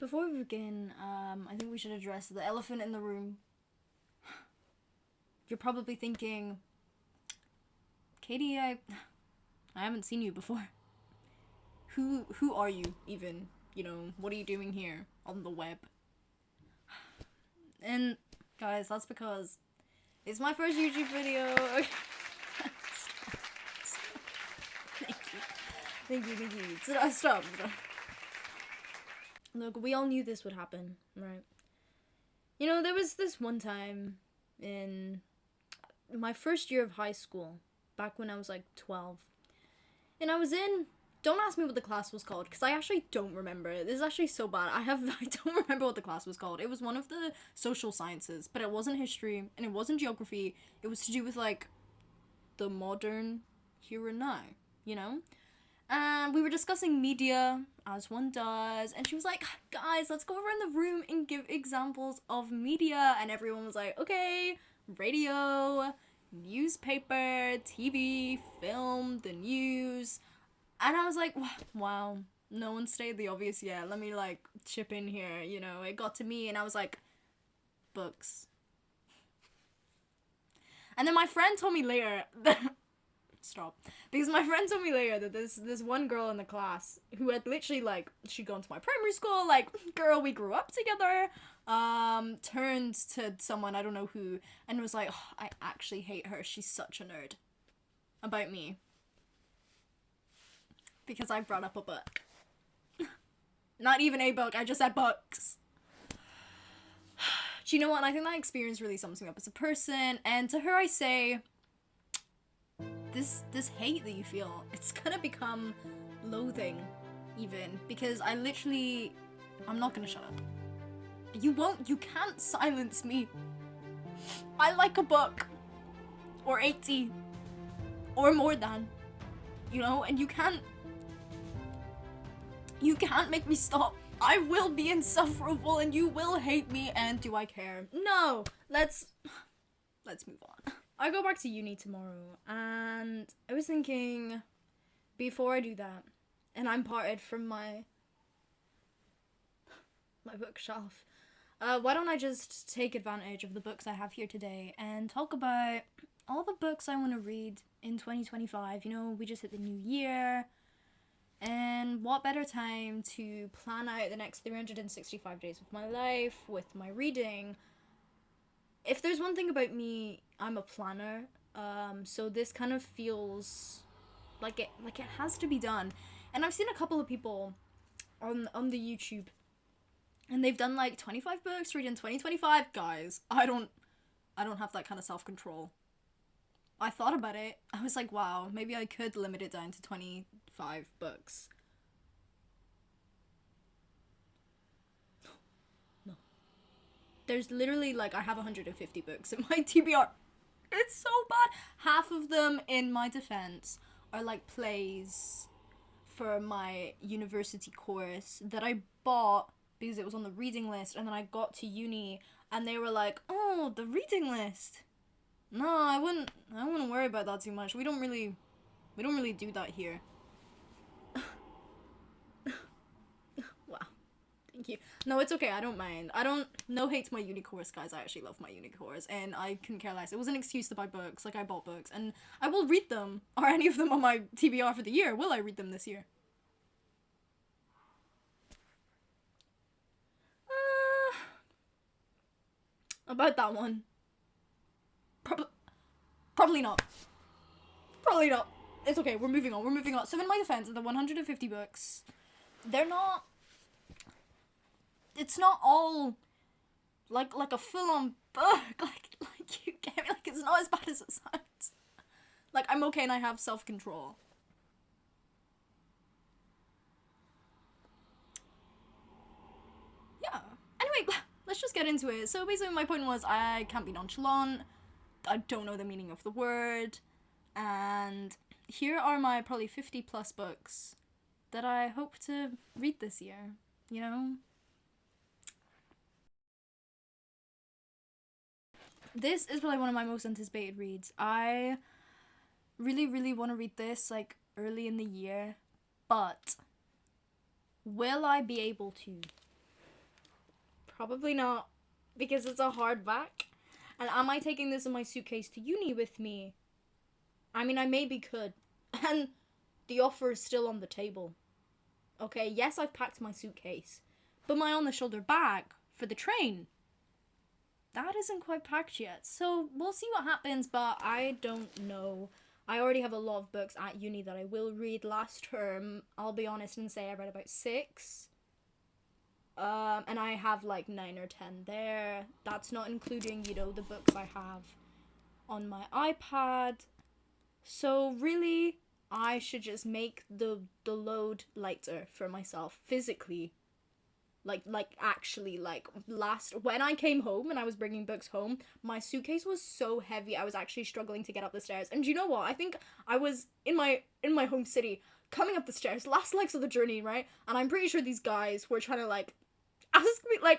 Before we begin, I think we should address the elephant in the room. You're probably thinking, Katie, I haven't seen you before. Who are you, even? You know, what are you doing here on the web? And, guys, that's because it's my first YouTube video. Thank you. Stop. Look, we all knew this would happen, right? You know, there was this one time in my first year of high school, back when I was like 12. And I was in, don't ask me what the class was called, because I actually don't remember it. This is actually so bad. I don't remember what the class was called. It was one of the social sciences, but it wasn't history, and it wasn't geography. It was to do with, like, the modern here and now, you know? And we were discussing media, as one does, and she was like, guys, let's go around the room and give examples of media, and everyone was like, okay, radio, newspaper, TV, film, the news, and I was like, wow, no one stated the obvious yet, let me, like, chip in here, you know, it got to me, and I was like, books. And then my friend told me later that stop. Because my friend told me later that this one girl in the class who had literally, like, she'd gone to my primary school, like, girl, we grew up together, turned to someone, I don't know who, and was like, oh, I actually hate her, she's such a nerd. About me. Because I brought up a book. Not even a book, I just said books. Do you know what? And I think that experience really sums me up as a person, and to her I say, this hate that you feel, it's gonna become loathing, even, because I'm not gonna shut up. You can't silence me. I like a book, or 80, or more than, you know, and you can't make me stop. I will be insufferable, and you will hate me, and do I care? No! Let's move on. I go back to uni tomorrow, and I was thinking, before I do that, and I'm parted from my bookshelf, why don't I just take advantage of the books I have here today and talk about all the books I want to read in 2025. You know, we just hit the new year, and what better time to plan out the next 365 days of my life with my reading. If there's one thing about me, I'm a planner, so this kind of feels like it has to be done. And I've seen a couple of people on the YouTube, and they've done like 25 books read in 2025. Guys, I don't have that kind of self-control. I thought about it. I was like, wow, maybe I could limit it down to 25 books. There's literally, like, I have 150 books in my TBR. It's so bad. Half of them, in my defense, are, like, plays for my university course that I bought because it was on the reading list, and then I got to uni, and they were like, oh, the reading list. No, I wouldn't worry about that too much. We don't really do that here. Thank you. No, it's okay, I don't mind. No hate to my uni course, guys. I actually love my uni course, and I couldn't care less. It was an excuse to buy books. Like, I bought books, and I will read them. Are any of them on my TBR for the year? Will I read them this year? About that one. Probably not. Probably not. It's okay, we're moving on. So in my defense, the 150 books, it's not all like a full-on book, like you get me, like, it's not as bad as it sounds. Like, I'm okay and I have self-control. Yeah. Anyway, let's just get into it. So basically my point was, I can't be nonchalant, I don't know the meaning of the word, and here are my probably 50 plus books that I hope to read this year, you know? This is probably one of my most anticipated reads. I really want to read this, like, early in the year, but will I be able to? Probably not, because it's a hardback. And am I taking this in my suitcase to uni with me? I mean, I maybe could. And the offer is still on the table. Okay, yes, I've packed my suitcase. But my on-the-shoulder bag for the train, that isn't quite packed yet. So we'll see what happens, but I don't know. I already have a lot of books at uni that I will read last term. I'll be honest and say I read about 6. And I have like 9 or 10 there. That's not including, you know, the books I have on my iPad. So really, I should just make the load lighter for myself physically. Actually, when I came home and I was bringing books home, my suitcase was so heavy I was actually struggling to get up the stairs. And do you know what? I think I was in my home city coming up the stairs, last legs of the journey, right? And I'm pretty sure these guys were trying to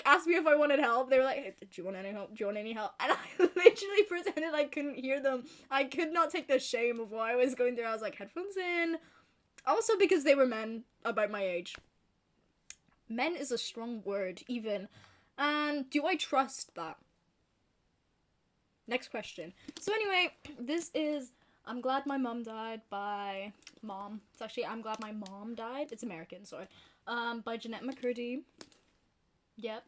ask me if I wanted help. They were like, hey, do you want any help? Do you want any help? And I literally pretended I couldn't hear them. I could not take the shame of what I was going through. I was like, headphones in. Also because they were men about my age. Men is a strong word, even. And do I trust that? Next question. So anyway, this is I'm Glad My Mom Died by Mom. It's actually I'm Glad My Mom Died. It's American, sorry. By Jeanette McCurdy. Yep.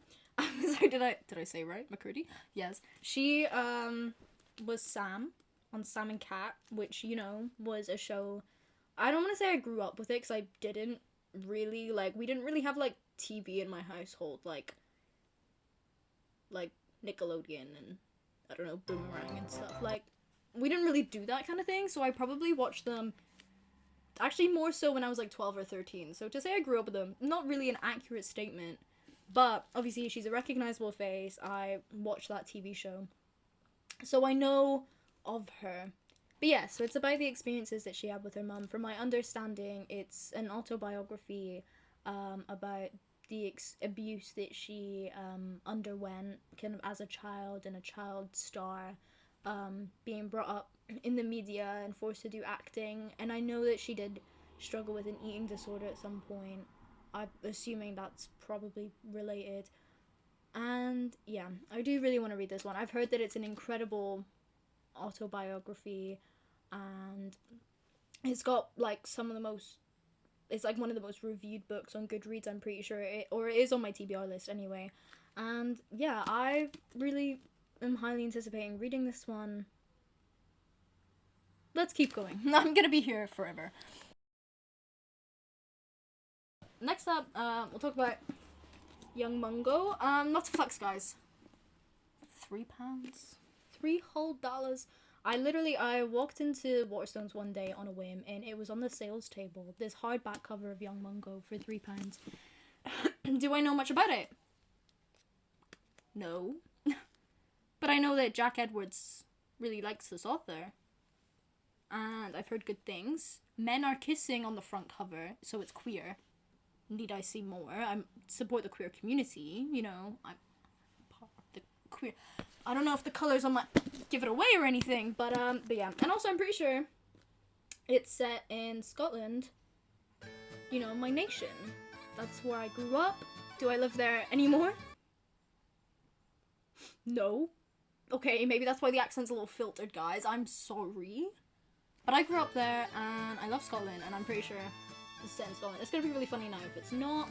Sorry, did I say right? McCurdy? Yes. She was Sam on Sam and Cat, which, you know, was a show. I don't want to say I grew up with it, because I didn't really, we didn't really have, TV in my household, like Nickelodeon and, I don't know, Boomerang and stuff. We didn't really do that kind of thing, so I probably watched them, actually more so when I was, 12 or 13. So to say I grew up with them, not really an accurate statement. But, obviously, she's a recognizable face. I watched that TV show. So I know of her. But yeah, so it's about the experiences that she had with her mum. From my understanding, it's an autobiography about the abuse that she underwent kind of as a child and a child star, being brought up in the media and forced to do acting. And I know that she did struggle with an eating disorder at some point. I'm assuming that's probably related. And yeah, I do really want to read this one. I've heard that it's an incredible autobiography, and it's got some of the most, it's one of the most reviewed books on Goodreads, I'm pretty sure, it is on my TBR list anyway. And yeah, I really am highly anticipating reading this one. Let's keep going. I'm gonna be here forever. Next up, we'll talk about Young Mongo. Not to flex, guys. £3. $3 whole dollars. I walked into Waterstones one day on a whim, and it was on the sales table. This hardback cover of Young Mongo for £3. Do I know much about it? No. But I know that Jack Edwards really likes this author. And I've heard good things. Men are kissing on the front cover, so it's queer. Need I see more? I support the queer community, you know. I'm part of the queer. I don't know if the colors on my give it away or anything, but yeah. And also, I'm pretty sure it's set in Scotland. You know, my nation. That's where I grew up. Do I live there anymore? No. Okay, maybe that's why the accent's a little filtered, guys. I'm sorry. But I grew up there, and I love Scotland, and I'm pretty sure it's set in Scotland. It's gonna be really funny now if it's not.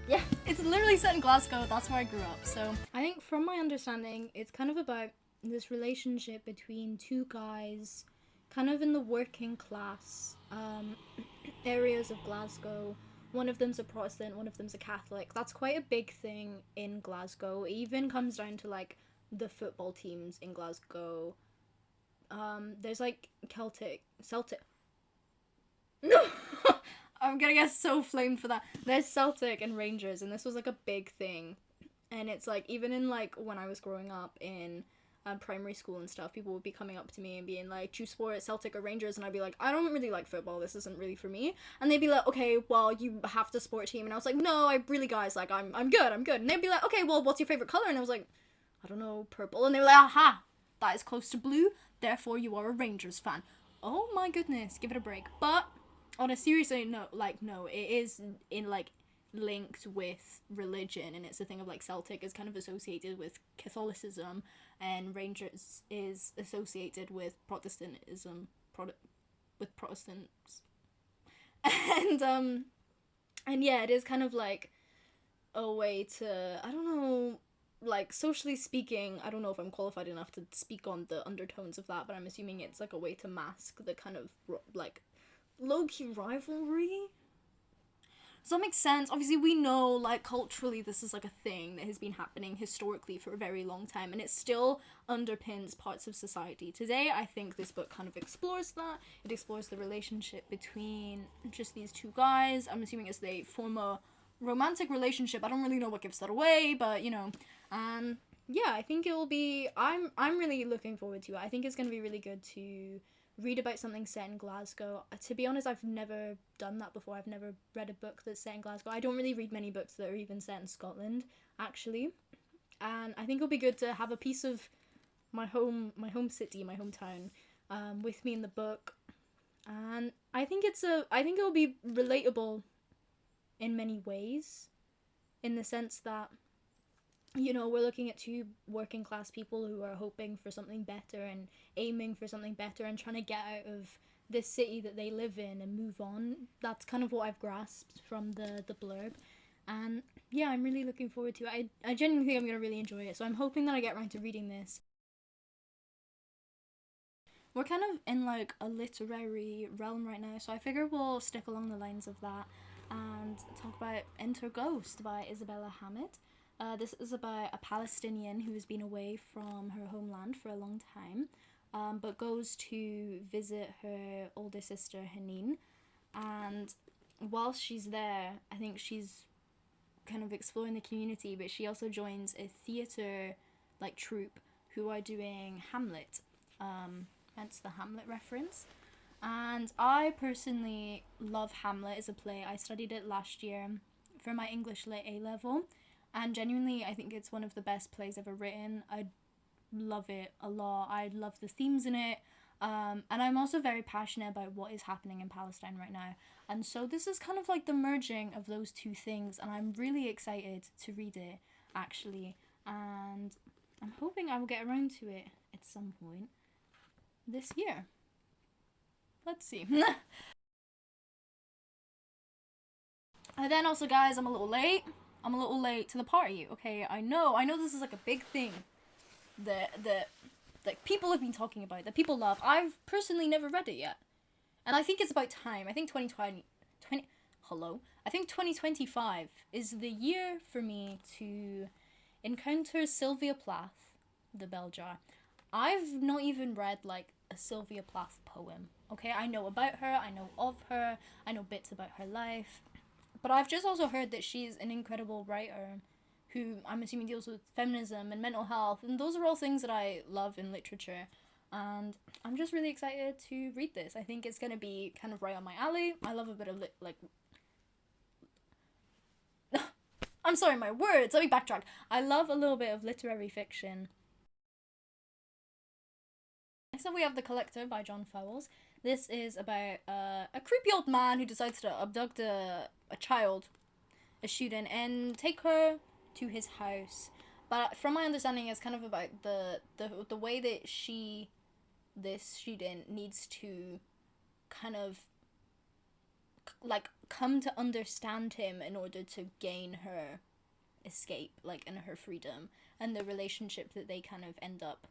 Yeah, it's literally set in Glasgow. That's where I grew up. So I think from my understanding, it's kind of about this relationship between two guys kind of in the working class areas of Glasgow. One of them's a Protestant, one of them's a Catholic. That's quite a big thing in Glasgow. It even comes down to the football teams in Glasgow. There's Celtic. No! I'm gonna get so flamed for that. There's Celtic and Rangers, and this was a big thing. And it's even in when I was growing up in primary school and stuff, people would be coming up to me and being like, do you support Celtic or Rangers? And I'd be like, I don't really like football, this isn't really for me. And they'd be like, okay, well, you have to support a team. And I was like, no, I really, guys, I'm good. And they'd be like, okay, well, what's your favorite color? And I was like, I don't know, purple. And they were like, aha, that is close to blue, therefore you are a Rangers fan. Oh my goodness, give it a break. But on a serious note, no, it is in linked with religion, and it's a thing of like Celtic is kind of associated with Catholicism, and Rangers is associated with Protestantism, with Protestants, and yeah, it is kind of like a way to, I don't know, like socially speaking, I don't know if I'm qualified enough to speak on the undertones of that, but I'm assuming it's like a way to mask the kind of like low-key rivalry. Does that make sense? Obviously, we know, like, culturally, this is, like, a thing that has been happening historically for a very long time, and it still underpins parts of society. Today, I think this book kind of explores that. It explores the relationship between just these two guys. I'm assuming as they form a romantic relationship. I don't really know what gives that away, but, you know, yeah, I think it will be, I'm really looking forward to it. I think it's going to be really good to read about something set in Glasgow. To be honest, I've never done that before. I've never read a book that's set in Glasgow. I don't really read many books that are even set in Scotland, actually. And I think it'll be good to have a piece of my home city, my hometown, with me in the book. And I think it'll be relatable in many ways, in the sense that, you know, we're looking at two working class people who are hoping for something better and aiming for something better and trying to get out of this city that they live in and move on. That's kind of what I've grasped from the blurb. And yeah, I'm really looking forward to it. I genuinely think I'm going to really enjoy it. So I'm hoping that I get around to reading this. We're kind of in like a literary realm right now, so I figure we'll stick along the lines of that and talk about Enter Ghost by Isabella Hammett. This is about a Palestinian who has been away from her homeland for a long time, but goes to visit her older sister Haneen. And whilst she's there, I think she's kind of exploring the community, but she also joins a theatre like troupe who are doing Hamlet, hence the Hamlet reference. And I personally love Hamlet as a play. I studied it last year for my English Lit A level. And genuinely, I think it's one of the best plays ever written. I love it a lot. I love the themes in it. And I'm also very passionate about what is happening in Palestine right now. And so this is kind of like the merging of those two things. And I'm really excited to read it, actually. And I'm hoping I will get around to it at some point this year. Let's see. And then also, guys, I'm a little late to the party, okay? I know this is like a big thing that like people have been talking about, that people love. I've personally never read it yet. And I think it's about time. I think 2025 is the year for me to encounter Sylvia Plath, the bell jar. I've not even read like a Sylvia Plath poem, okay? I know about her, I know of her, I know bits about her life. But I've just also heard that she's an incredible writer who I'm assuming deals with feminism and mental health, and those are all things that I love in literature. And I'm just really excited to read this. I think it's going to be kind of right on my alley. I love a bit of I'm sorry, my words. Let me backtrack. I love a little bit of literary fiction. Next up we have The Collector by John Fowles. This is about a creepy old man who decides to abduct a child, a student, and take her to his house. But from my understanding, it's kind of about the way that this student needs to kind of like come to understand him in order to gain her escape, like, and her freedom, and the relationship that they kind of end up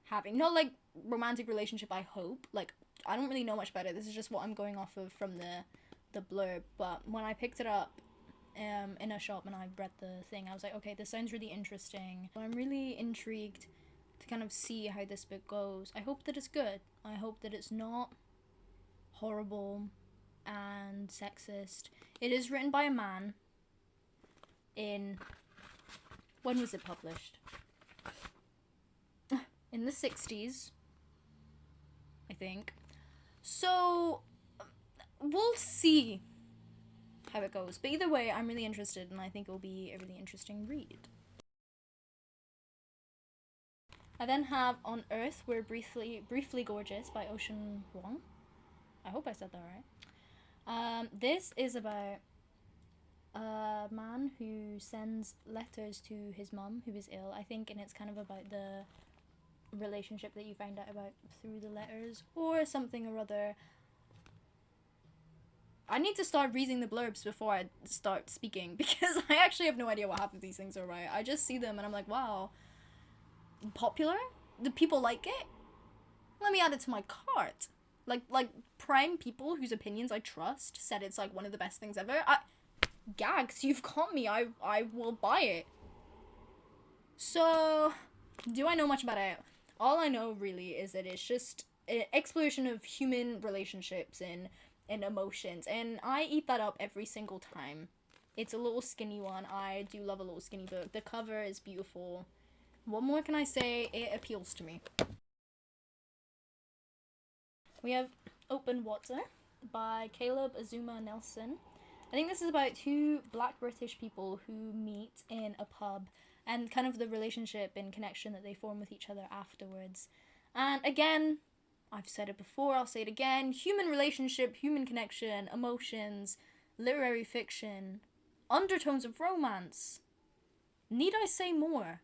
having. Not like romantic relationship, I hope. Like, I don't really know much about it. This is just what I'm going off of from the blurb. But when I picked it up in a shop and I read the thing, I was like, okay, this sounds really interesting. I'm really intrigued to kind of see how this book goes. I hope that it's good. I hope that it's not horrible and sexist. It is written by a man in... When was it published? In the 60s, I think. So, we'll see how it goes. But either way, I'm really interested, and I think it'll be a really interesting read. I then have On Earth, We're Briefly Gorgeous by Ocean Vuong. I hope I said that right. This is about a man who sends letters to his mum, who is ill, I think, and it's kind of about the relationship that you find out about through the letters, or something or other. I need to start reading the blurbs before I start speaking, because I actually have no idea what half of these things are, right? I just see them and I'm like, wow, popular? Do people like it? Let me add it to my cart. Like prime people whose opinions I trust said it's like one of the best things ever. Gags, you've caught me. I will buy it. So, do I know much about it? All I know really is that it's just an exploration of human relationships and emotions, and I eat that up every single time. It's a little skinny one. I do love a little skinny book. The cover is beautiful. What more can I say? It appeals to me. We have Open Water by Caleb Azuma Nelson. I think this is about two black British people who meet in a pub and kind of the relationship and connection that they form with each other afterwards. And again, I've said it before, I'll say it again, human relationship, human connection, emotions, literary fiction, undertones of romance. Need I say more?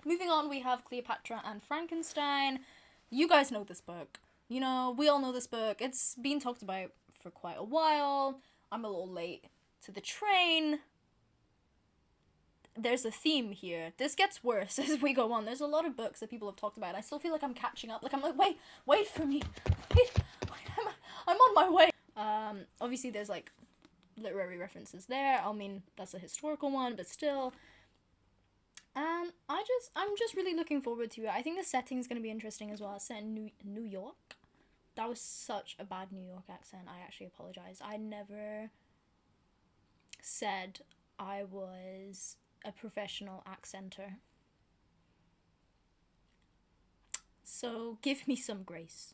Moving on, we have Cleopatra and Frankenstein. You guys know this book. You know, we all know this book. It's been talked about for quite a while. I'm a little late to the train. There's a theme here. This gets worse as we go on. There's a lot of books that people have talked about. I still feel like I'm catching up. Like, I'm like, wait for me. Wait, I'm on my way. Obviously there's like literary references there. I mean, that's a historical one, but still. And I'm just really looking forward to it. I think the setting's going to be interesting as well. It's set in New York. That was such a bad New York accent. I actually apologize. I never said I was a professional accenter. So give me some grace.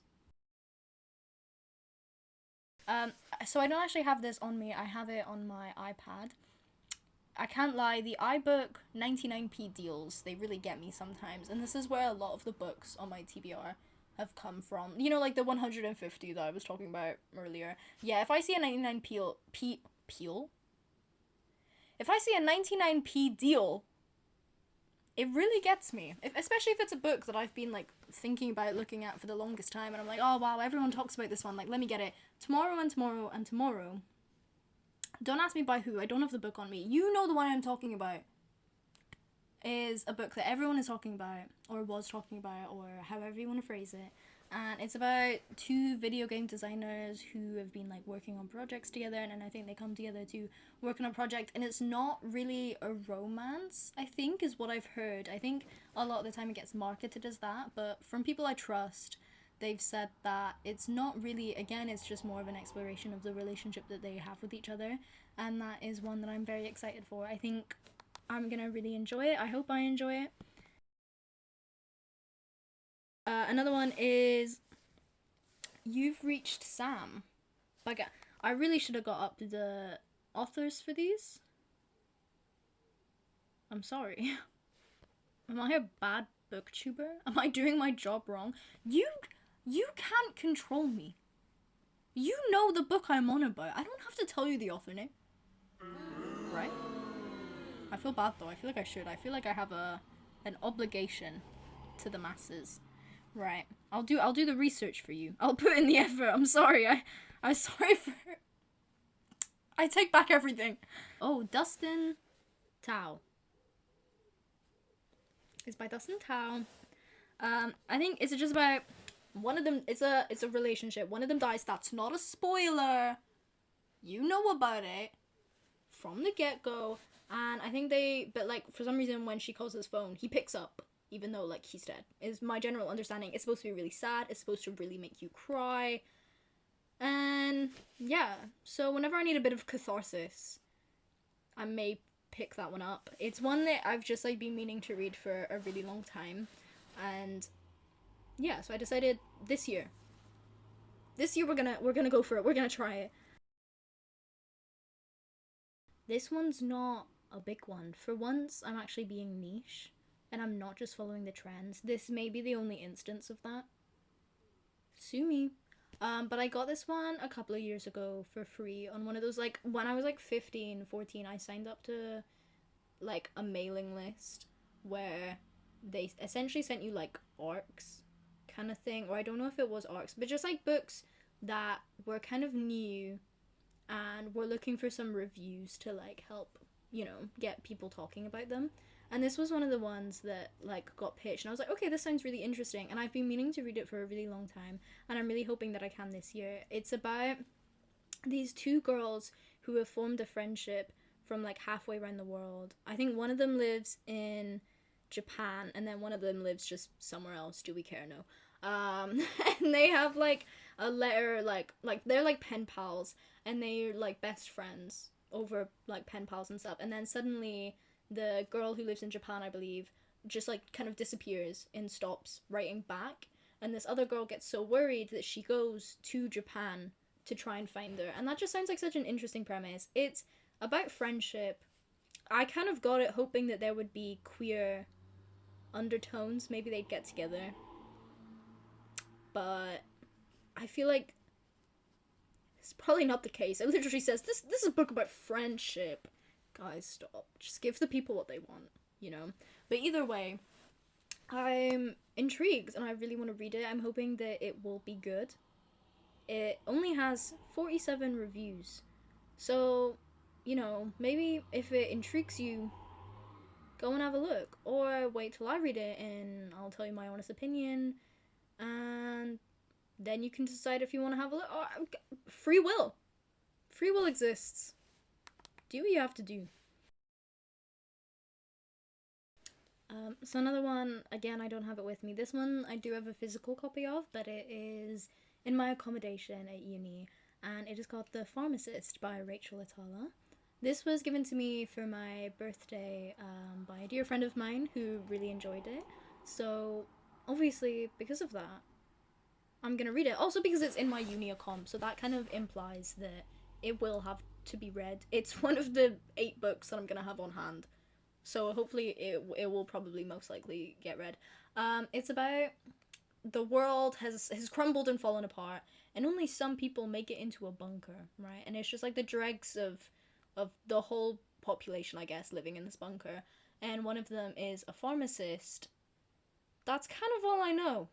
So I don't actually have this on me. I have it on my iPad. I can't lie, the iBook 99p deals, they really get me sometimes. And this is where a lot of the books on my TBR have come from. You know, like the 150 that I was talking about earlier. Yeah, if I see a 99p if I see a 99p deal, it really gets me. Especially if it's a book that I've been, like, thinking about looking at for the longest time. And I'm like, oh, wow, everyone talks about this one. Like, let me get it. Tomorrow and tomorrow and tomorrow. Don't ask me by who. I don't have the book on me. You know the one I'm talking about. Is a book that everyone is talking about, or was talking about, or however you want to phrase it. And it's about two video game designers who have been like working on projects together, and I think they come together to work on a project, and it's not really a romance, I think, is what I've heard. I think a lot of the time it gets marketed as that, but from people I trust, they've said that it's not really, again, it's just more of an exploration of the relationship that they have with each other, and that is one that I'm very excited for. I think I'm gonna really enjoy it. I hope I enjoy it. Another one is You've Reached Sam. Like, I really should have got up the authors for these. I'm sorry. Am I a bad booktuber? Am I doing my job wrong? You can't control me. You know the book I'm on about. I don't have to tell you the author name. Right? I feel bad though. I feel like I should. I feel like I have an obligation to the masses. Right. I'll do the research for you. I'll put in the effort. I'm sorry. I'm sorry for... I take back everything. Oh, Dustin Tao. It's by Dustin Tao. I think it's just about one of them. It's a relationship. One of them dies. That's not a spoiler. You know about it from the get-go. And I think but like, for some reason, when she calls his phone, he picks up, even though, like, he's dead. Is my general understanding. It's supposed to be really sad. It's supposed to really make you cry. And, yeah. So whenever I need a bit of catharsis, I may pick that one up. It's one that I've just, like, been meaning to read for a really long time. And, yeah, so I decided this year we're gonna go for it. We're gonna try it. This one's not a big one. For once, I'm actually being niche, and I'm not just following the trends. This may be the only instance of that. Sue me. But I got this one a couple of years ago for free on one of those, like, when I was like 15, 14, I signed up to like a mailing list where they essentially sent you like arcs kind of thing, or I don't know if it was arcs, but just like books that were kind of new and were looking for some reviews to like help, get people talking about them. And this was one of the ones that like got pitched, and I was like, okay, this sounds really interesting, and I've been meaning to read it for a really long time, and I'm really hoping that I can this year. It's about these two girls who have formed a friendship from like halfway around the world. I think one of them lives in Japan, and then one of them lives just somewhere else. Do we care? No. And they have like a letter, like they're like pen pals, and they're like best friends over like pen pals and stuff. And then suddenly the girl who lives in Japan, I believe, just like kind of disappears and stops writing back. And this other girl gets so worried that she goes to Japan to try and find her. And that just sounds like such an interesting premise. It's about friendship. I kind of got it hoping that there would be queer undertones. Maybe they'd get together. But I feel like it's probably not the case. It literally says, this is a book about friendship. Guys, stop. Just give the people what they want, But either way, I'm intrigued and I really want to read it. I'm hoping that it will be good. It only has 47 reviews. So, maybe if it intrigues you, go and have a look. Or wait till I read it and I'll tell you my honest opinion. And then you can decide if you want to have a look. Free will. Free will exists. Do what you have to do. So another one, again, I don't have it with me. This one I do have a physical copy of, but it is in my accommodation at uni, and it is called The Pharmacist by Rachel Atala. This was given to me for my birthday by a dear friend of mine who really enjoyed it. So obviously, because of that, I'm gonna read it. Also because it's in my uni accom, so that kind of implies that it will have to be read. It's one of the 8 books that I'm gonna have on hand, so hopefully it will probably most likely get read. It's about the world has crumbled and fallen apart, and only some people make it into a bunker, right? And it's just like the dregs of the whole population, I guess, living in this bunker. And one of them is a pharmacist. That's kind of all I know.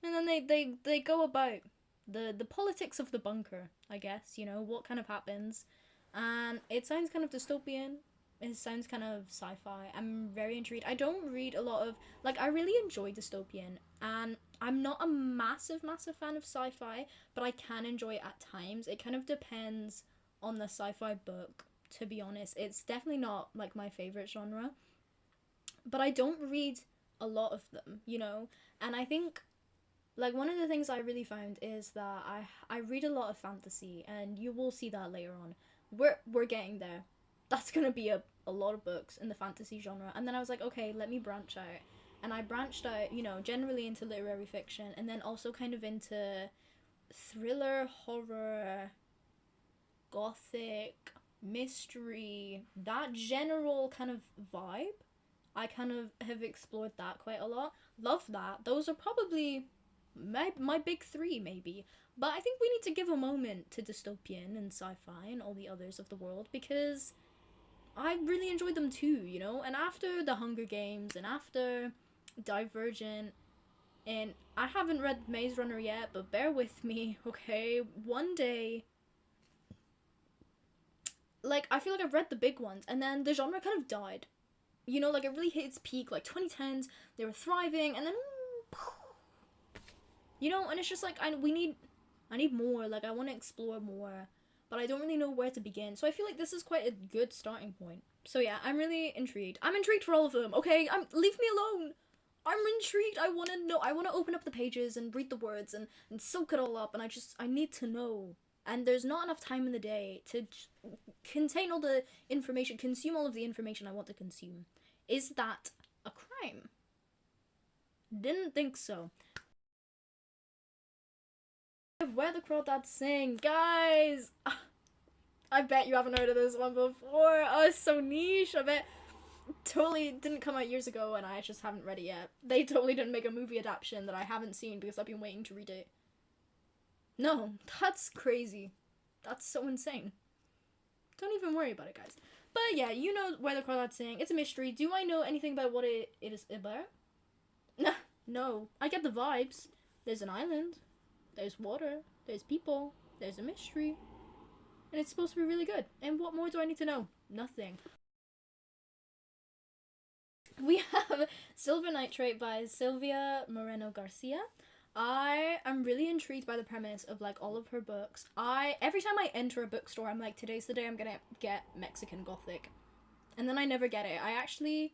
And then they go about the politics of the bunker, I guess, what kind of happens. And it sounds kind of dystopian. It sounds kind of sci-fi. I'm very intrigued. I don't read a lot of, I really enjoy dystopian, and I'm not a massive fan of sci-fi, but I can enjoy it at times. It kind of depends on the sci-fi book, to be honest. It's definitely not like my favorite genre, but I don't read a lot of them, and I think one of the things I really found is that I read a lot of fantasy, and you will see that later on. We're getting there. That's gonna be a lot of books in the fantasy genre. And then I was like, okay, let me branch out. And I branched out, generally into literary fiction, and then also kind of into thriller, horror, gothic, mystery, that general kind of vibe. I kind of have explored that quite a lot. Love that. Those are probably my big 3, maybe. But I think we need to give a moment to dystopian and sci-fi and all the others of the world, because I really enjoyed them too, And after The Hunger Games and after Divergent, and I haven't read Maze Runner yet, but bear with me, okay? One day, I feel like I've read the big ones, and then the genre kind of died. It really hit its peak, 2010s, they were thriving, and then, and it's just I need more, I want to explore more, but I don't really know where to begin, so I feel like this is quite a good starting point. So yeah, I'm really intrigued. I'm intrigued for all of them, okay? Leave me alone! I'm intrigued, I want to know, I want to open up the pages and read the words and soak it all up, and I need to know. And there's not enough time in the day to contain all the information, consume all of the information I want to consume. Is that a crime? Didn't think so. Where the Crawdads Sing, guys! I bet you haven't heard of this one before. Oh, it's so niche. I bet totally didn't come out years ago and I just haven't read it yet. They totally didn't make a movie adaptation that I haven't seen because I've been waiting to read it No, that's crazy. That's so insane. Don't even worry about it, guys. But yeah, you know where the card's saying. It's a mystery. Do I know anything about what it is about? No. I get the vibes. There's an island. There's water. There's people. There's a mystery. And it's supposed to be really good. And what more do I need to know? Nothing. We have Silver Nitrate by Sylvia Moreno Garcia. I am really intrigued by the premise of like all of her books. Every time I enter a bookstore, I'm like, today's the day I'm gonna get Mexican Gothic. And then I never get it. I actually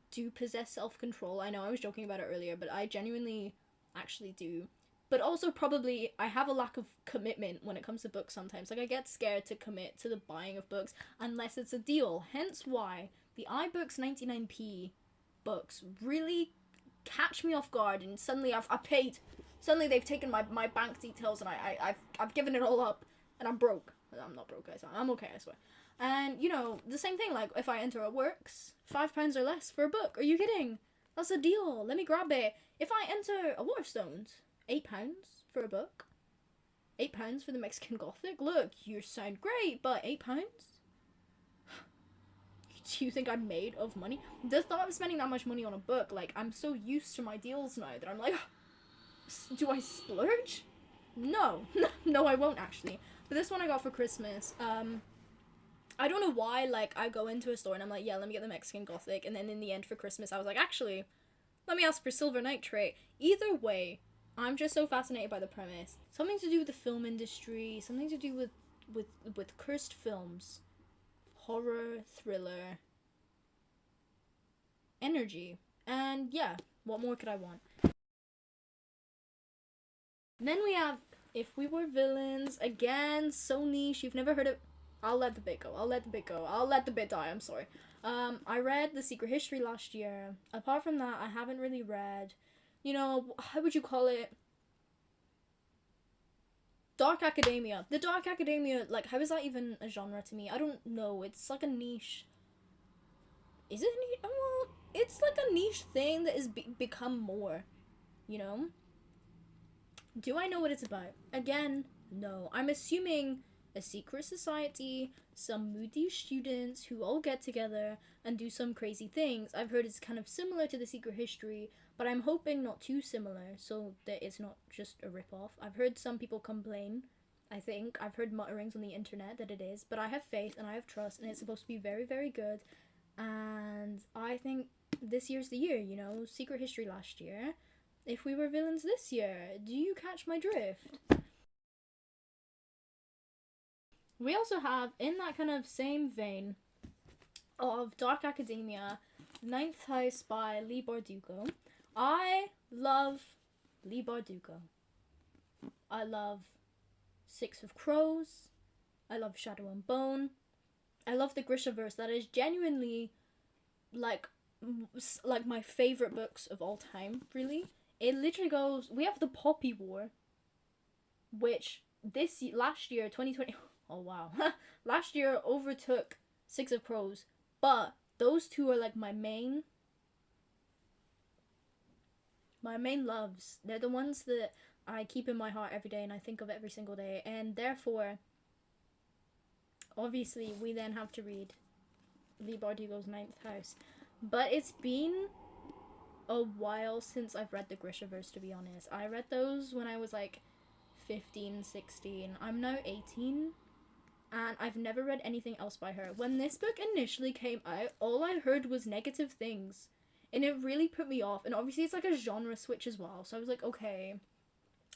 do possess self-control. I know I was joking about it earlier, but I genuinely actually do. But also probably I have a lack of commitment when it comes to books sometimes. Like I get scared to commit to the buying of books unless it's a deal. Hence why the iBooks 99p books really catch me off guard, and suddenly I've paid. Suddenly they've taken my bank details and I've given it all up and I'm broke. I'm not broke, guys. I'm okay, I swear. And you know, the same thing, like if I enter a works, £5 or less for a book. Are you kidding? That's a deal. Let me grab it. If I enter a Waterstones, £8 for a book. £8 for the Mexican Gothic. Look, you sound great, but £8? Do you think I'm made of money? The thought of spending that much money on a book, like, I'm so used to my deals now that I'm like, do I splurge? No. No, I won't actually. But this one I got for Christmas. I don't know why, like, I go into a store and I'm like, yeah, let me get the Mexican Gothic, and then in the end for Christmas I was like, actually, let me ask for Silver Nitrate. Either way, I'm just so fascinated by the premise. Something to do with the film industry, something to do with cursed films. Horror, thriller, energy. And yeah, what more could I want? Then we have If We Were Villains. Again, so niche. You've never heard of... I'll let the bit go. I'll let the bit die. I'm sorry. I read The Secret History last year. Apart from that, I haven't really read, you know, how would you call it? Dark academia. The dark academia, like, how is that even a genre to me? I don't know. It's like a niche. Is it a niche? Well, it's like a niche thing that has become more, you know? Do I know what it's about? Again, no. I'm assuming a secret society, some moody students who all get together and do some crazy things. I've heard it's kind of similar to The Secret History, but I'm hoping not too similar so that it's not just a rip-off. I've heard some people complain, I think. I've heard mutterings on the internet that it is, but I have faith and I have trust, and it's supposed to be very, very good. And I think this year's the year, you know? Secret History last year. If We Were Villains this year. Do you catch my drift? We also have, in that kind of same vein of dark academia, Ninth House by Leigh Bardugo. I love Leigh Bardugo. I love Six of Crows. I love Shadow and Bone. I love the Grishaverse. That is genuinely like my favorite books of all time, really. It literally goes, we have the Poppy War, which last year, 2020, oh wow, last year overtook Six of Crows, but those two are like my main loves. They're the ones that I keep in my heart every day and I think of every single day, and therefore, obviously, we then have to read Leigh Bardugo's Ninth House. But it's been a while since I've read the Grishaverse, to be honest. I read those when I was like 15, 16. I'm now 18, and I've never read anything else by her. When this book initially came out, all I heard was negative things, and it really put me off. And obviously it's like a genre switch as well, so I was like, okay,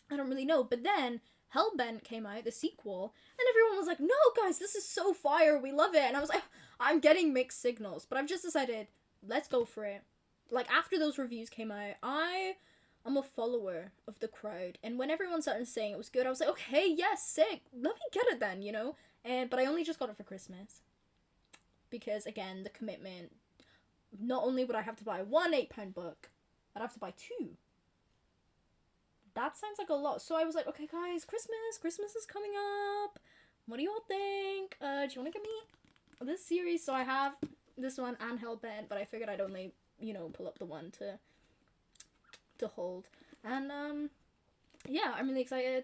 I don't really know. But then Hellbent came out, the sequel, and everyone was like, no guys, this is so fire, we love it. And I was like, I'm getting mixed signals, but I've just decided, let's go for it. Like, after those reviews came out, I'm a follower of the crowd, and when everyone started saying it was good, I was like, okay, yes, sick, let me get it then, you know? But I only just got it for Christmas, because, again, the commitment. Not only would I have to buy one £8 book, I'd have to buy two. That sounds like a lot. So I was like, okay guys, Christmas is coming up, what do you all think? Do you want to get me this series? So I have this one and Hellbent, but I figured I'd only, you know, pull up the one to hold. And yeah, I'm really excited.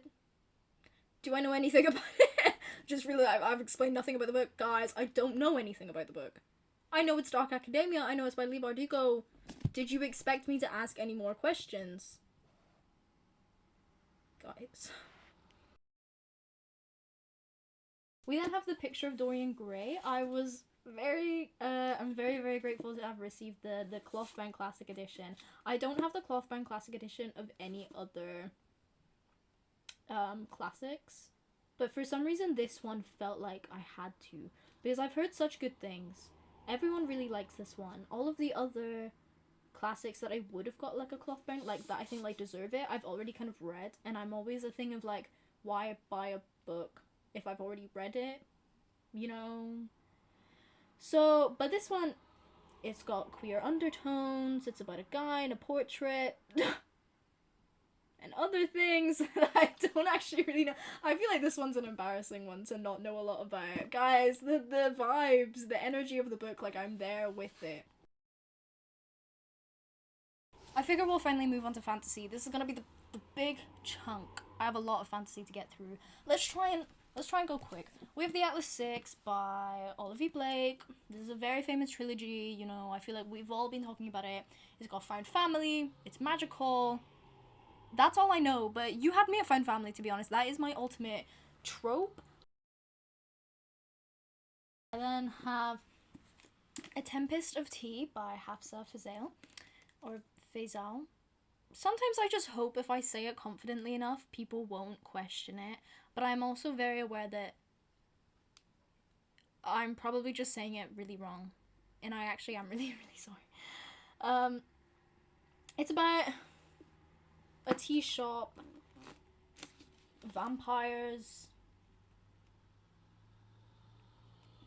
Do I know anything about it? Just really, I've explained nothing about the book. Guys, I don't know anything about the book. I know it's Dark Academia. I know it's by Leigh Bardugo. Did you expect me to ask any more questions? Guys. We then have the picture of Dorian Gray. I'm very, very grateful to have received the cloth-bound classic edition. I don't have the cloth-bound classic edition of any other classics, but for some reason this one felt like I had to, because I've heard such good things. Everyone really likes this one. All of the other classics that I would have got like a cloth-bound, like that I think like deserve it, I've already kind of read, and I'm always a thing of like, why buy a book if I've already read it, you know? So, but this one, it's got queer undertones, it's about a guy in a portrait, and other things that I don't actually really know. I feel like this one's an embarrassing one to not know a lot about. Guys, the vibes, the energy of the book, like, I'm there with it. I figure we'll finally move on to fantasy. This is gonna be the big chunk. I have a lot of fantasy to get through. Let's try and go quick. We have the Atlas 6 by Olivia Blake. This is a very famous trilogy, you know, I feel like we've all been talking about it. It's got found family, it's magical. That's all I know, but you had me at found family, to be honest. That is my ultimate trope. I then have A Tempest of Tea by Hafsa Fazel, or Faisal. Sometimes I just hope if I say it confidently enough, people won't question it. But I'm also very aware that I'm probably just saying it really wrong. And I actually am really, really sorry. It's about a tea shop, vampires.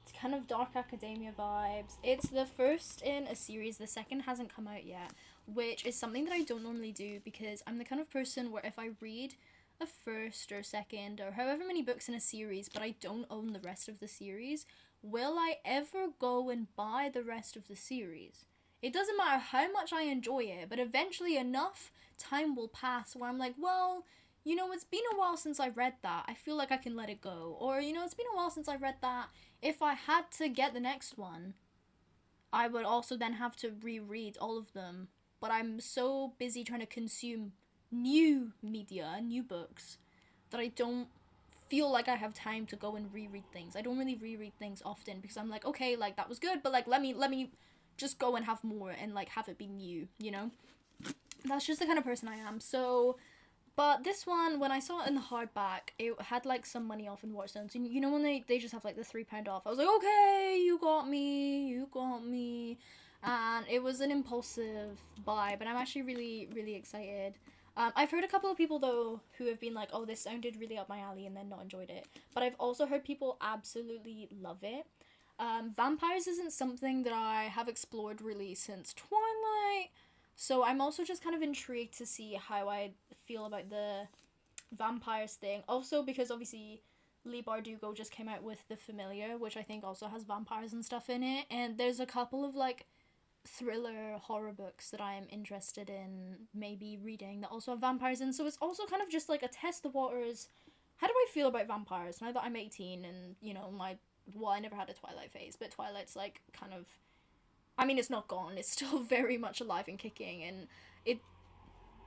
It's kind of Dark Academia vibes. It's the first in a series. The second hasn't come out yet, which is something that I don't normally do, because I'm the kind of person where if I read a first or second or however many books in a series but I don't own the rest of the series, will I ever go and buy the rest of the series? It doesn't matter how much I enjoy it, but eventually enough time will pass where I'm like, well, you know, it's been a while since I read that. I feel like I can let it go. Or, you know, it's been a while since I read that. If I had to get the next one, I would also then have to reread all of them. But I'm so busy trying to consume new media, new books, that I don't feel like I have time to go and reread things. I don't really reread things often because I'm like, okay, like that was good, but like let me just go and have more and like have it be new, you know? That's just the kind of person I am. So, but this one, when I saw it in the hardback, it had like some money off in Waterstones. You know when they just have like the £3 off. I was like, okay, you got me. And it was an impulsive buy, but I'm actually really, really excited. I've heard a couple of people though who have been like, oh, this sounded really up my alley, and then not enjoyed it. But I've also heard people absolutely love it. Vampires isn't something that I have explored really since Twilight, so I'm also just kind of intrigued to see how I feel about the vampires thing. Also because obviously Leigh Bardugo just came out with The Familiar, which I think also has vampires and stuff in it, and there's a couple of like thriller horror books that I'm interested in maybe reading that also have vampires in, so it's also kind of just like a test the waters. How do I feel about vampires now that I'm 18 and, you know, I never had a Twilight phase, but Twilight's like kind of, I mean, it's not gone, it's still very much alive and kicking, and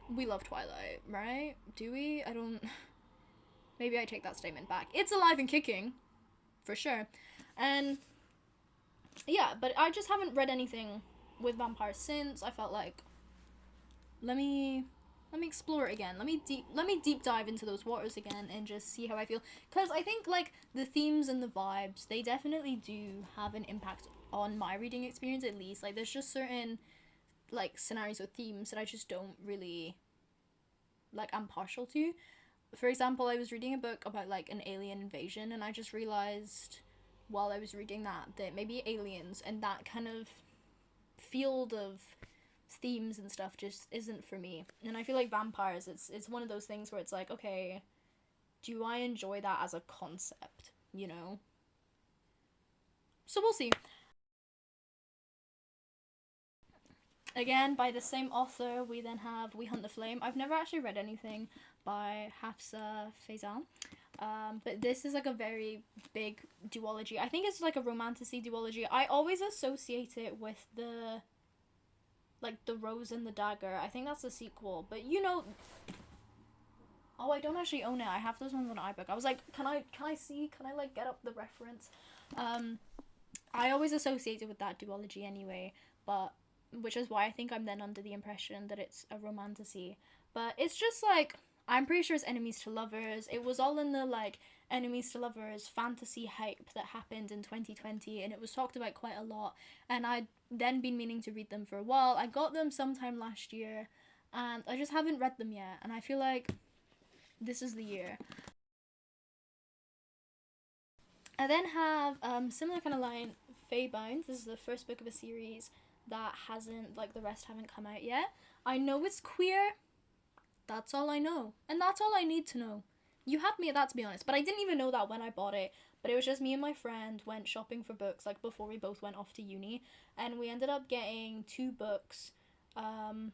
we love Twilight, right? Do we? I don't, maybe I take that statement back. It's alive and kicking, for sure. And yeah, but I just haven't read anything with vampires since. I felt like, let me explore it again. Let me deep dive into those waters again and just see how I feel. Because I think like the themes and the vibes, they definitely do have an impact on my reading experience, at least. Like there's just certain like scenarios or themes that I just don't really like, I'm partial to. For example, I was reading a book about like an alien invasion, and I just realized while I was reading that maybe aliens and that kind of field of themes and stuff just isn't for me. And I feel like vampires, it's one of those things where it's like, okay, do I enjoy that as a concept, you know? So we'll see. Again, by the same author, we then have We Hunt the Flame. I've never actually read anything by Hafsa Faisal, But this is like a very big duology. I think it's like a romantasy duology. I always associate it with the Rose and the Dagger. I think that's the sequel. But you know, oh, I don't actually own it. I have those ones on iBook. I was like, can I see? Can I like get up the reference? I always associate it with that duology anyway, but which is why I think I'm then under the impression that it's a romantasy. But it's just like, I'm pretty sure it's enemies to lovers. It was all in the like enemies to lovers fantasy hype that happened in 2020, and it was talked about quite a lot. And I'd then been meaning to read them for a while. I got them sometime last year, and I just haven't read them yet. And I feel like this is the year. I then have similar kind of line, Fae Bones. This is the first book of a series that hasn't, like, the rest haven't come out yet. I know it's queer. That's all I know. And that's all I need to know. You had me at that, to be honest. But I didn't even know that when I bought it. But it was just me and my friend went shopping for books, like, before we both went off to uni. And we ended up getting 2 books. And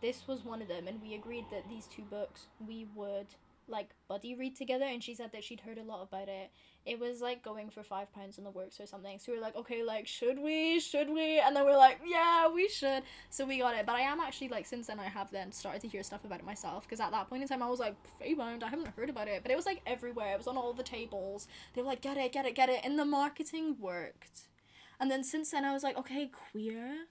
this was one of them. And we agreed that these 2 books we would, like, buddy read together. And she said that she'd heard a lot about it. It was like going for £5 in the works or something. So we were like, okay, like, should we? And then we're like, yeah, we should. So we got it. But I am actually, like, since then I have then started to hear stuff about it myself. Because at that point in time I was like, Fae Bound, I haven't heard about it. But it was like everywhere. It was on all the tables. They were like, get it. And the marketing worked. And then since then I was like, okay, queer.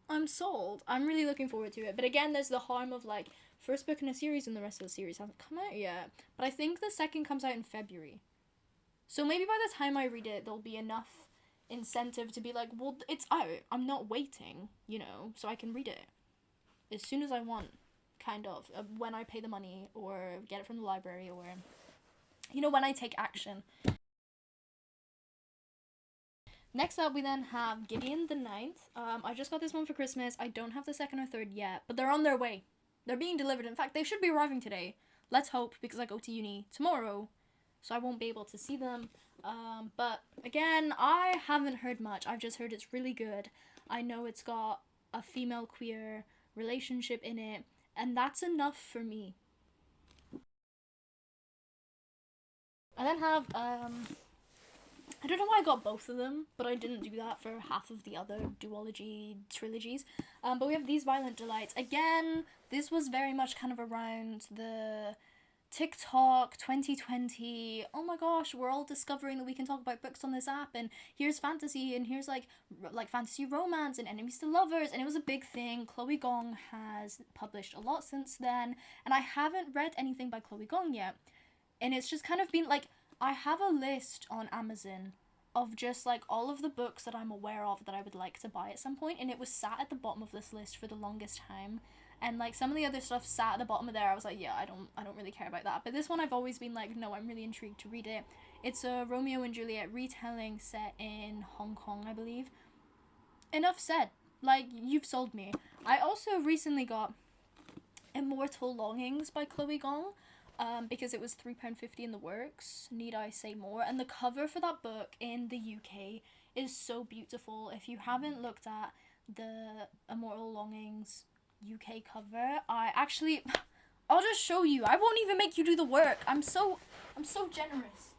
I'm sold. I'm really looking forward to it. But again, there's the harm of, like, first book in a series and the rest of the series hasn't come out yet. But I think the second comes out in February. So maybe by the time I read it, there'll be enough incentive to be like, well, it's out. I'm not waiting, you know, so I can read it as soon as I want, kind of, when I pay the money or get it from the library or, you know, when I take action. Next up, we then have Gideon the Ninth. I just got this one for Christmas. I don't have the second or third yet, but they're on their way. They're being delivered. In fact, they should be arriving today. Let's hope, because I go to uni tomorrow, so I won't be able to see them. But again, I haven't heard much. I've just heard it's really good. I know it's got a female queer relationship in it, and that's enough for me. I then have, I don't know why I got both of them, but I didn't do that for half of the other duology trilogies. But we have These Violent Delights. Again, this was very much kind of around the TikTok 2020. Oh my gosh, we're all discovering that we can talk about books on this app, and here's fantasy, and here's like fantasy romance and enemies to lovers, and it was a big thing. Chloe Gong has published a lot since then, and I haven't read anything by Chloe Gong yet. And it's just kind of been like, I have a list on Amazon of just like all of the books that I'm aware of that I would like to buy at some point, and it was sat at the bottom of this list for the longest time. And like some of the other stuff sat at the bottom of there. I was like, yeah, I don't really care about that. But this one I've always been like, no, I'm really intrigued to read it. It's a Romeo and Juliet retelling set in Hong Kong, I believe. Enough said. Like, you've sold me. I also recently got Immortal Longings by Chloe Gong. Because it was £3.50 in the works, need I say more? And the cover for that book in the UK is so beautiful. If you haven't looked at the Immortal Longings UK cover, I'll just show you. I won't even make you do the work. I'm so generous.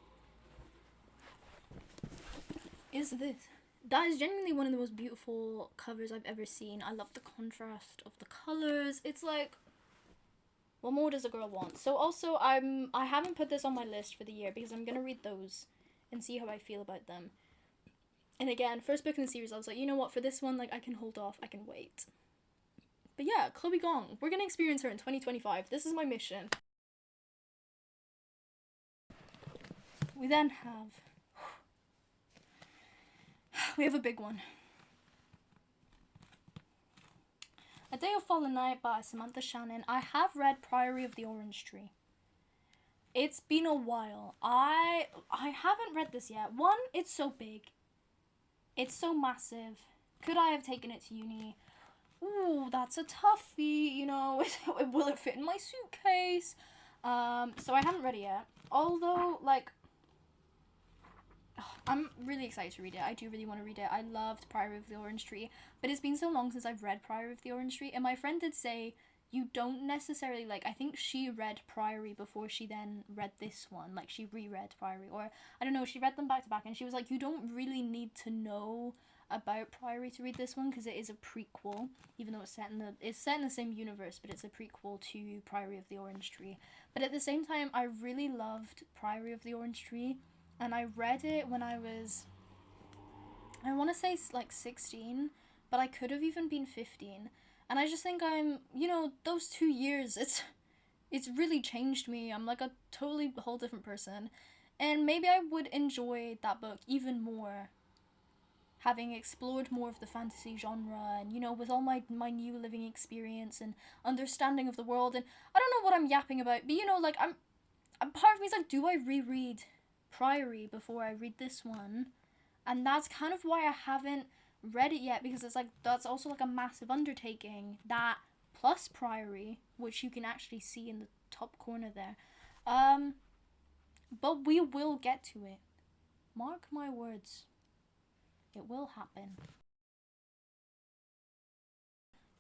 That is genuinely one of the most beautiful covers I've ever seen. I love the contrast of the colors. It's like, what more does a girl want? So also, I haven't put this on my list for the year because I'm gonna read those and see how I feel about them. And again, first book in the series, I was like, you know what, for this one, like, I can hold off, I can wait. But yeah, Chloe Gong, we're gonna experience her in 2025. This is my mission. We then have a big one. A Day of Fallen Night by Samantha Shannon. I have read Priory of the Orange Tree. It's been a while. I haven't read this yet. One, it's so big. It's so massive. Could I have taken it to uni? Ooh, that's a toughie, you know. Will it fit in my suitcase? So I haven't read it yet. Although, like, I'm really excited to read it. I do really want to read it. I loved Priory of the Orange Tree, but it's been so long since I've read Priory of the Orange Tree, and my friend did say you don't necessarily, like, I think she read Priory before she then read this one. Like, she reread Priory, or, I don't know, she read them back to back, and she was like, you don't really need to know about Priory to read this one, because it is a prequel, even though it's set in the same universe, but it's a prequel to Priory of the Orange Tree. But at the same time, I really loved Priory of the Orange Tree, and I read it when I was, I want to say, like, 16, but I could have even been 15. And I just think I'm, you know, those 2 years, it's really changed me. I'm like a totally whole different person. And maybe I would enjoy that book even more, having explored more of the fantasy genre, and, you know, with all my new living experience and understanding of the world. And I don't know what I'm yapping about, but, you know, like, I'm part of me is like, do I reread Priory before I read this one? And that's kind of why I haven't read it yet, because it's like, that's also like a massive undertaking, that plus Priory, which you can actually see in the top corner there. But we will get to it. Mark my words. It will happen.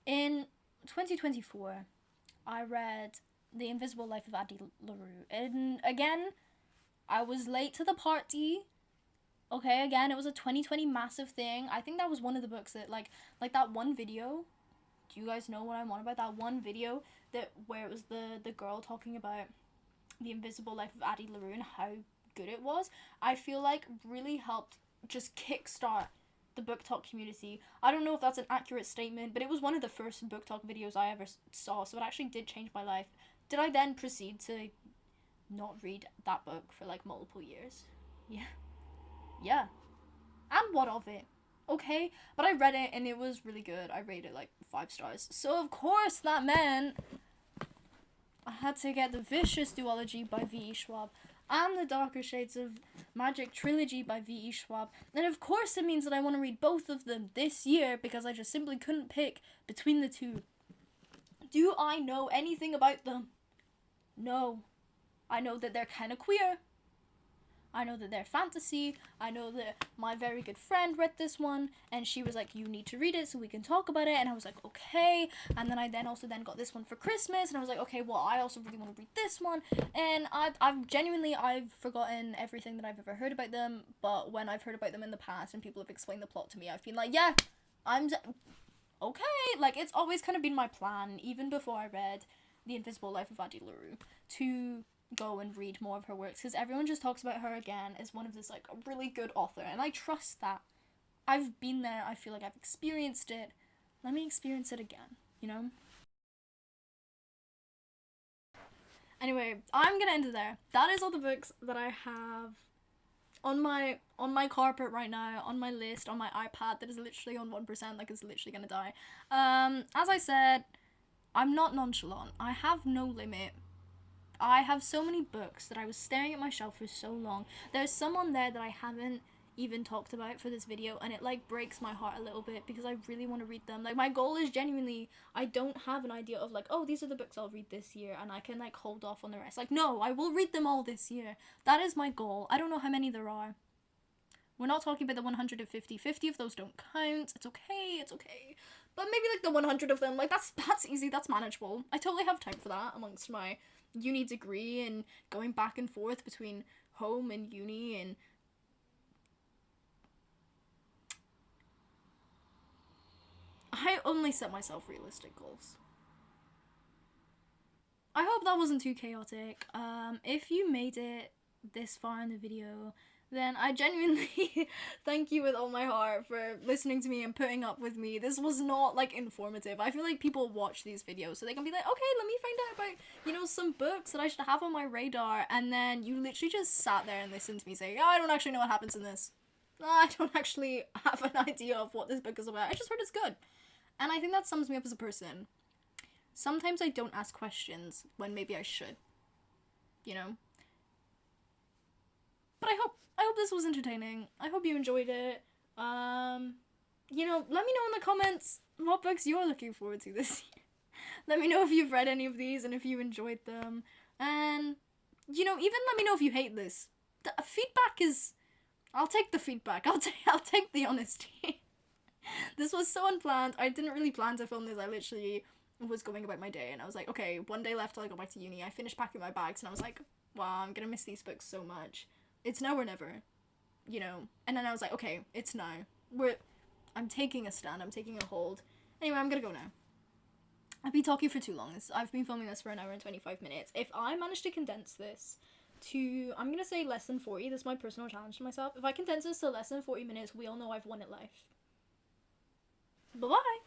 In 2024, I read The Invisible Life of Addie LaRue. And again, I was late to the party. Okay, again, it was a 2020 massive thing. I think that was one of the books that, like that one video. Do you guys know what I'm on about? That one video where it was the girl talking about The Invisible Life of Addie LaRue and how good it was. I feel like really helped just kickstart the book talk community. I don't know if that's an accurate statement, but it was one of the first book talk videos I ever saw, so it actually did change my life. Did I then proceed to not read that book for like multiple years? Yeah. And what of it? Okay, but I read it and it was really good. I rated it like 5 stars. So of course that meant I had to get the Vicious Duology by V.E. Schwab and the Darker Shades of Magic Trilogy by V.E. Schwab. And of course it means that I want to read both of them this year, because I just simply couldn't pick between the two. Do I know anything about them? No. I know that they're kind of queer. I know that they're fantasy. I know that my very good friend read this one, and she was like, you need to read it so we can talk about it. And I was like, okay. And then I also got this one for Christmas, and I was like, okay, well, I also really want to read this one. And I've forgotten everything that I've ever heard about them, but when I've heard about them in the past and people have explained the plot to me, I've been like, yeah, okay. Like, it's always kind of been my plan, even before I read The Invisible Life of Addie LaRue, to go and read more of her works, because everyone just talks about her again as one of this, like, a really good author, and I trust that. I've been there, I feel like I've experienced it. Let me experience it again, you know? Anyway, I'm gonna end it there. That is all the books that I have on my carpet right now, on my list, on my iPad that is literally on 1%, like it's literally gonna die. As I said, I'm not nonchalant. I have no limit. I have so many books that I was staring at my shelf for so long. There's some on there that I haven't even talked about for this video, and it like breaks my heart a little bit, because I really want to read them. Like, my goal is genuinely, I don't have an idea of like, oh, these are the books I'll read this year and I can like hold off on the rest. Like, no, I will read them all this year. That is my goal. I don't know how many there are. We're not talking about the 150. 50 of those don't count. It's okay. But maybe like the 100 of them, like that's easy, that's manageable. I totally have time for that amongst my uni degree and going back and forth between home and uni, and I only set myself realistic goals. I hope that wasn't too chaotic. If you made it this far in the video, then I genuinely thank you with all my heart for listening to me and putting up with me. This was not, like, informative. I feel like people watch these videos so they can be like, okay, let me find out about, you know, some books that I should have on my radar, and then you literally just sat there and listened to me say, oh, I don't actually know what happens in this. I don't actually have an idea of what this book is about. I just heard it's good. And I think that sums me up as a person. Sometimes I don't ask questions when maybe I should. You know? But I hope this was entertaining. I hope you enjoyed it. You know, let me know in the comments what books you're looking forward to this year. Let me know if you've read any of these and if you enjoyed them. And, you know, even let me know if you hate this. The feedback is... I'll take the feedback. I'll take the honesty. This was so unplanned. I didn't really plan to film this. I literally was going about my day, and I was like, okay, one day left till I go back to uni. I finished packing my bags, and I was like, wow, I'm gonna miss these books so much. It's now or never, you know. And then I was like, okay, it's now. I'm taking a stand. I'm taking a hold. Anyway, I'm gonna go now. I've been talking for too long. I've been filming this for 1 hour and 25 minutes. If I manage to condense this to, I'm gonna say less than 40. This is my personal challenge to myself. If I condense this to less than 40 minutes, we all know I've won at life. Bye-bye!